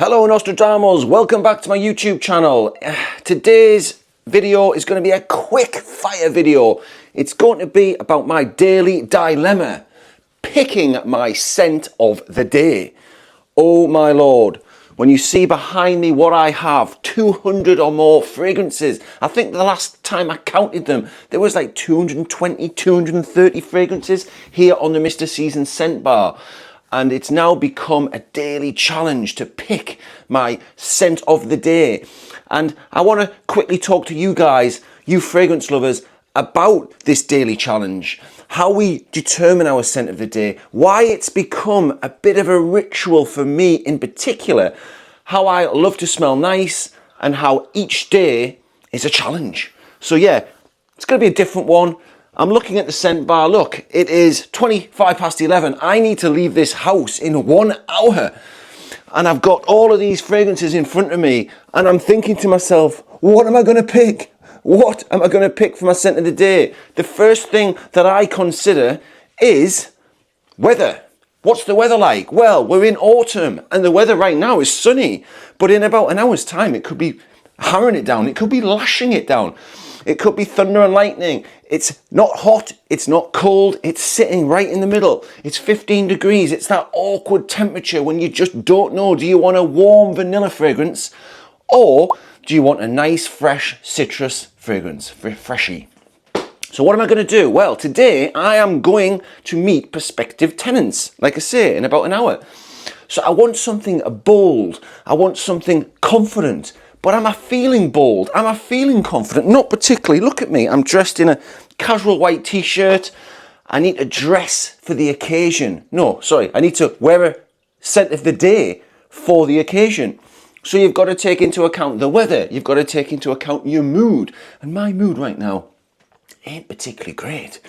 Hello Nostradamus, welcome back to my YouTube channel. Today's video is going to be a quick fire video. It's going to be about my daily dilemma, picking my scent of the day. Oh my lord, when you see behind me what I have, 200 or more fragrances. I think the last time I counted them, there was like 220, 230 fragrances here on the Mr. Season scent bar. And it's now become a daily challenge to pick my scent of the day. And I want to quickly talk to you guys, you fragrance lovers, about this daily challenge. How we determine our scent of the day. Why it's become a bit of a ritual for me in particular. How I love to smell nice and how each day is a challenge. So yeah, it's going to be a different one. I'm looking at the scent bar. Look, it is 25 past 11. I need to leave this house in 1 hour. And I've got all of these fragrances in front of me. And I'm thinking to myself, what am I going to pick? What am I going to pick for my scent of the day? The first thing that I consider is weather. What's the weather like? Well, we're in autumn and the weather right now is sunny. But in about an hour's time, it could be hammering it down. It could be lashing it down. It could be thunder and lightning. It's not hot, it's not cold, it's sitting right in the middle. It's 15 degrees, it's that awkward temperature when you just don't know, do you want a warm vanilla fragrance or do you want a nice fresh citrus fragrance, freshy? So what am I going to do? Well, today I am going to meet prospective tenants, like I say, in about an hour. So I want something bold, I want something confident. But am I feeling bold? Am I feeling confident? Not particularly. Look at me. I'm dressed in a casual white t-shirt. I need to dress for the occasion. No, sorry. I need to wear a scent of the day for the occasion. So you've got to take into account the weather. You've got to take into account your mood. And my mood right now ain't particularly great.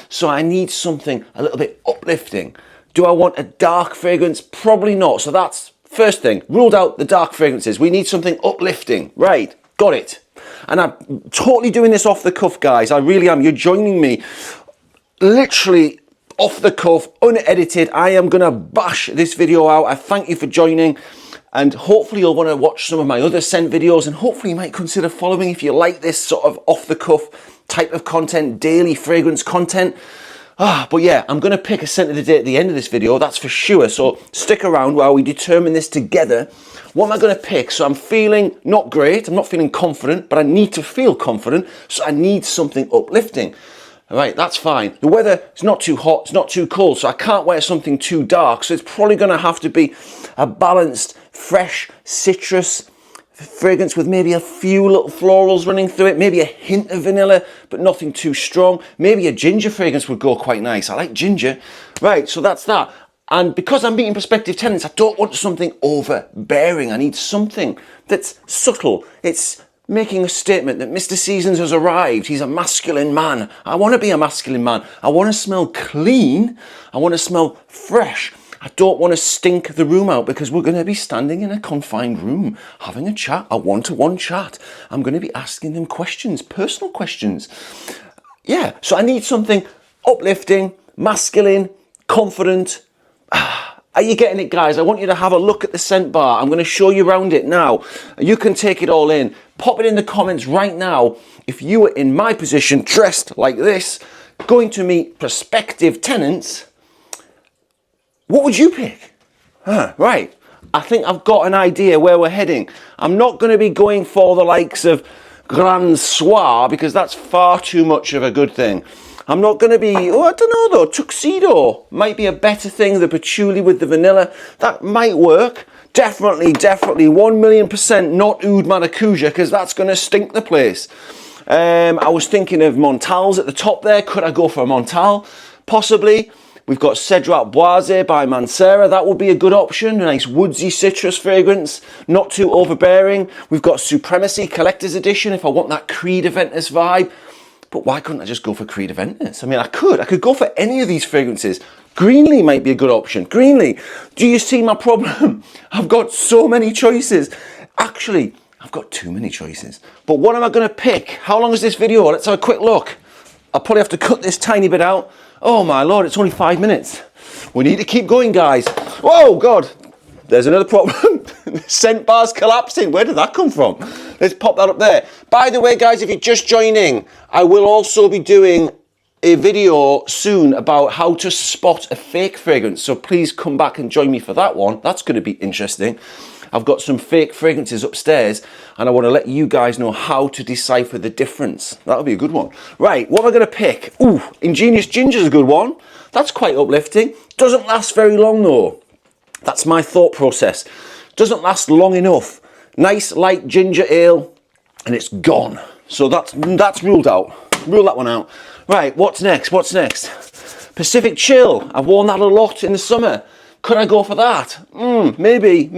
So I need something a little bit uplifting. Do I want a dark fragrance? Probably not. So that's first thing, ruled out the dark fragrances. We need something uplifting. Right, got it. And I'm totally doing this off the cuff, guys. I really am. You're joining me literally off the cuff, unedited. I am going to bash this video out. I thank you for joining. And hopefully you'll want to watch some of my other scent videos. And hopefully you might consider following if you like this sort of off the cuff type of content, daily fragrance content. But yeah, I'm going to pick a scent of the day at the end of this video, that's for sure. So stick around while we determine this together. What am I going to pick? So I'm feeling not great, I'm not feeling confident, but I need to feel confident. So I need something uplifting. All right, that's fine. The weather is not too hot, it's not too cold, so I can't wear something too dark. So it's probably going to have to be a balanced, fresh, citrus fragrance with maybe a few little florals running through it, maybe a hint of vanilla, but nothing too strong. Maybe a ginger fragrance would go quite nice. I like ginger. Right, so that's that. And because I'm meeting prospective tenants, I don't want something overbearing. I need something that's subtle. It's making a statement that Mr. Seasons has arrived. He's a masculine man. I want to be a masculine man. I want to smell clean. I want to smell fresh. I don't want to stink the room out because we're going to be standing in a confined room, having a chat, a one-to-one chat. I'm going to be asking them questions, personal questions. Yeah, so I need something uplifting, masculine, confident. Are you getting it, guys? I want you to have a look at the scent bar. I'm going to show you around it now. You can take it all in. Pop it in the comments right now. If you were in my position, dressed like this, going to meet prospective tenants, what would you pick? Right, I think I've got an idea where we're heading. I'm not going to be going for the likes of Grand Soir because that's far too much of a good thing. I'm not going to be, I don't know though, Tuxedo might be a better thing, the patchouli with the vanilla. That might work. Definitely, 1,000,000% not Oud Maracuja because that's going to stink the place. I was thinking of Montals at the top there. Could I go for a Montal? Possibly. We've got Cedrat Boise by Mancera. That would be a good option. A nice woodsy citrus fragrance, not too overbearing. We've got Supremacy Collector's Edition if I want that Creed Aventus vibe. But why couldn't I just go for Creed Aventus? I mean, I could go for any of these fragrances. Greenlee might be a good option. Greenlee, do you see my problem? I've got so many choices. Actually, I've got too many choices. But what am I going to pick? How long is this video? Let's have a quick look. I'll probably have to cut this tiny bit out. Oh my lord, it's only 5 minutes. We need to keep going, guys. Whoa, God. There's another problem. The scent bar's collapsing. Where did that come from? Let's pop that up there. By the way, guys, if you're just joining, I will also be doing a video soon about how to spot a fake fragrance. So please come back and join me for that one. That's going to be interesting. I've got some fake fragrances upstairs and I want to let you guys know how to decipher the difference. That'll be a good one. Right, what am I going to pick? Ooh, Ingenious Ginger's a good one. That's quite uplifting. Doesn't last very long though. That's my thought process. Doesn't last long enough. Nice light ginger ale and it's gone. So that's ruled out. Rule that one out. Right, what's next? What's next? Pacific Chill. I've worn that a lot in the summer. Could I go for that? Maybe.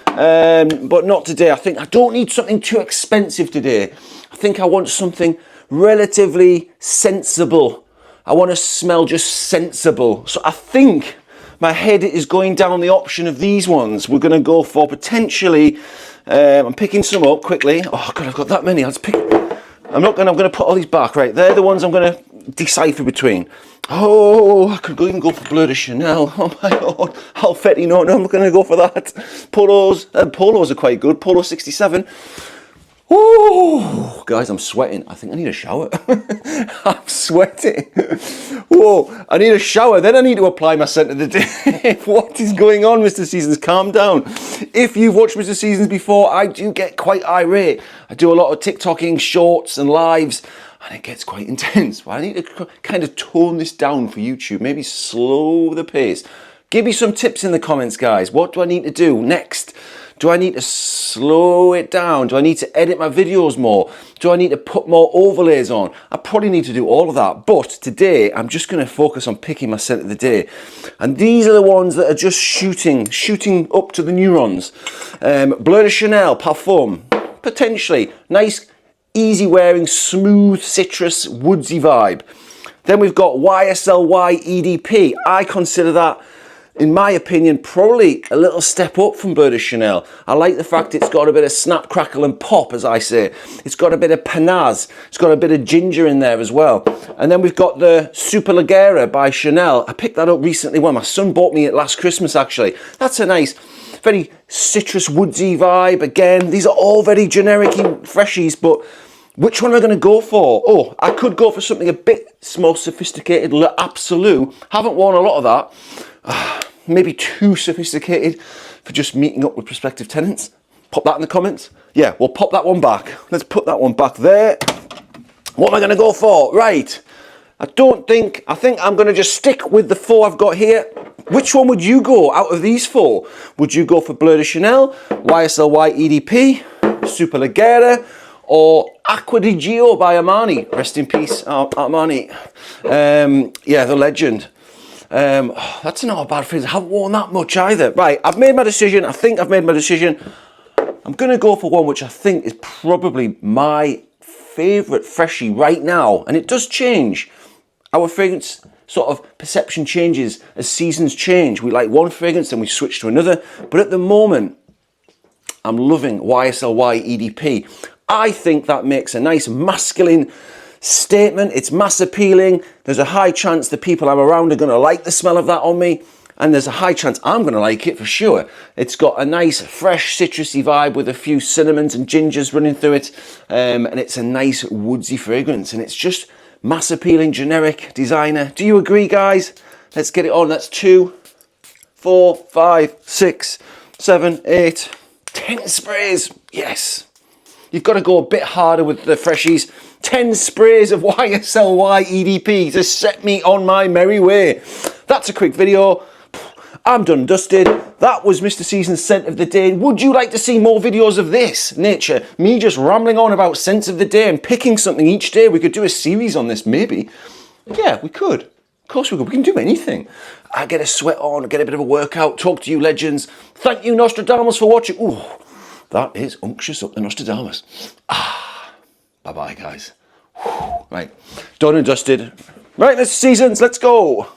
But not today. I think I don't need something too expensive today. I think I want something relatively sensible. I want to smell just sensible. So I think my head is going down the option of these ones. We're going to go for potentially, I'm picking some up quickly. Oh God, I've got that many. I'm going to put all these back. Right, they're the ones I'm going to decipher between. Oh, I could even go for Bleu de Chanel. Oh my God. Alfetti, no, I'm not going to go for that. Polos are quite good. Polo 67. Oh, guys, I'm sweating. I think I need a shower. I'm sweating. Whoa, I need a shower. Then I need to apply my scent of the day. What is going on, Mr. Seasons? Calm down. If you've watched Mr. Seasons before, I do get quite irate. I do a lot of TikToking, shorts and lives, and it gets quite intense. But I need to kind of tone this down for YouTube. Maybe slow the pace. Give me some tips in the comments, guys. What do I need to do next? Do I need to slow it down? Do I need to edit my videos more? Do I need to put more overlays on? I probably need to do all of that. But today, I'm just going to focus on picking my scent of the day. And these are the ones that are just shooting up to the neurons. Bleu de Chanel, Parfum, potentially. Nice, easy wearing, smooth, citrus, woodsy vibe. Then we've got YSLY EDP. I consider that, in my opinion, probably a little step up from Bleu de Chanel. I like the fact it's got a bit of snap, crackle and pop, as I say. It's got a bit of panache. It's got a bit of ginger in there as well. And then we've got the Superleggera by Chanel. I picked that up recently. Well, my son bought me it last Christmas, actually. That's a nice, very citrus, woodsy vibe. Again, these are all very generic freshies, but which one am I going to go for? Oh, I could go for something a bit more sophisticated. Le Absolu. Haven't worn a lot of that. Maybe too sophisticated for just meeting up with prospective tenants. Pop that in the comments. Yeah, we'll pop that one back. Let's put that one back there. What am I going to go for? Right. I think I'm going to just stick with the four I've got here. Which one would you go out of these four? Would you go for Bleu de Chanel, YSLY EDP, Superleggera, or Acqua di Gio by Armani? Rest in peace, Armani. Yeah, the legend. That's not a bad phrase. I haven't worn that much either. Right, I've made my decision. I think I've made my decision. I'm going to go for one which I think is probably my favourite freshie right now. And it does change. Our fragrance sort of perception changes as seasons change. We like one fragrance, then we switch to another. But at the moment, I'm loving YSLY EDP. I think that makes a nice masculine statement. It's mass appealing. There's a high chance the people I'm around are going to like the smell of that on me, and there's a high chance I'm going to like it for sure. It's got a nice fresh citrusy vibe with a few cinnamons and gingers running through it, and it's a nice woodsy fragrance, and it's just mass appealing, generic, designer. Do you agree, guys? Let's get it on. That's 2, 4, 5, 6, 7, 8, 10 sprays. Yes. You've got to go a bit harder with the freshies. 10 sprays of YSLY EDP to set me on my merry way. That's a quick video. I'm done and dusted. That was Mr. Season's scent of the day. Would you like to see more videos of this nature? Me just rambling on about scents of the day and picking something each day. We could do a series on this, maybe. Yeah, we could. Of course we could. We can do anything. I get a sweat on, get a bit of a workout, talk to you legends. Thank you, Nostradamus, for watching. Ooh, that is unctuous up the Nostradamus. Bye-bye, guys. Right, done and dusted. Right, Mr. Seasons, let's go.